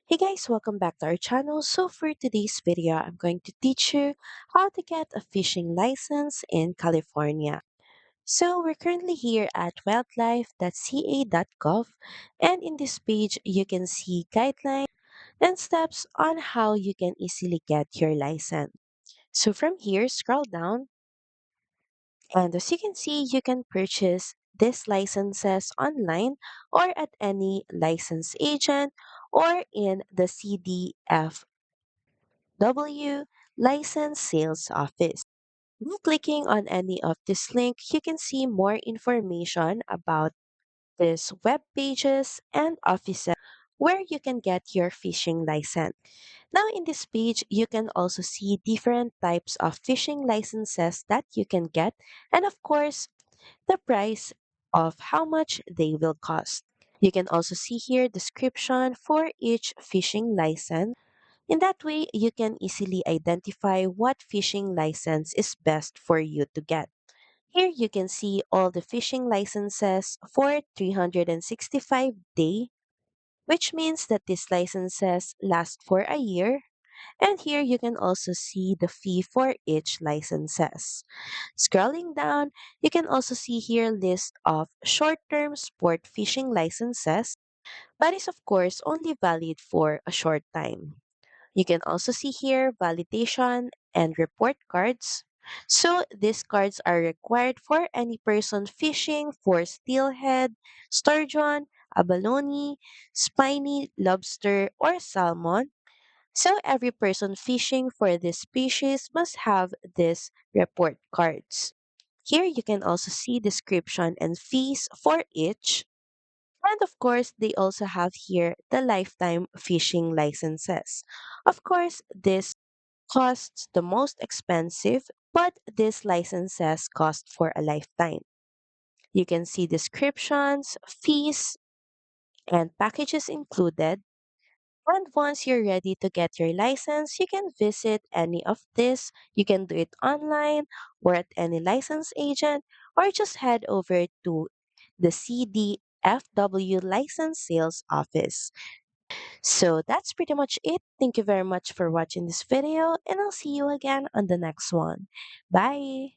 Hey guys, welcome back to our channel. So for today's video, I'm going to teach you how to get a fishing license in California. So we're currently here at wildlife.ca.gov, and in this page, you can see guidelines and steps on how you can easily get your license. So from here, scroll down, and as you can see, you can purchase these licenses online or at any license agent or in the CDFW license sales office. By clicking on any of this link, you can see more information about these web pages and offices where you can get your fishing license. Now in this page, you can also see different types of fishing licenses that you can get and of course, the price of how much they will cost. You can also see here description for each fishing license. In that way, you can easily identify what fishing license is best for you to get. Here you can see all the fishing licenses for 365 day, which means that these licenses last for a year. And here you can also see the fee for each licenses. Scrolling down, you can also see here list of short-term sport fishing licenses, but is of course only valid for a short time. You can also see here validation and report cards. So these cards are required for any person fishing for steelhead, sturgeon, abalone, spiny lobster, or salmon. So every person fishing for this species must have these report cards. Here you can also see description and fees for each. And of course, they also have here the lifetime fishing licenses. Of course, this costs the most expensive, but these licenses cost for a lifetime. You can see descriptions, fees, and packages included. And once you're ready to get your license, you can visit any of this. You can do it online or at any license agent, or just head over to the CDFW license sales office. So that's pretty much it. Thank you very much for watching this video, and I'll see you again on the next one. Bye!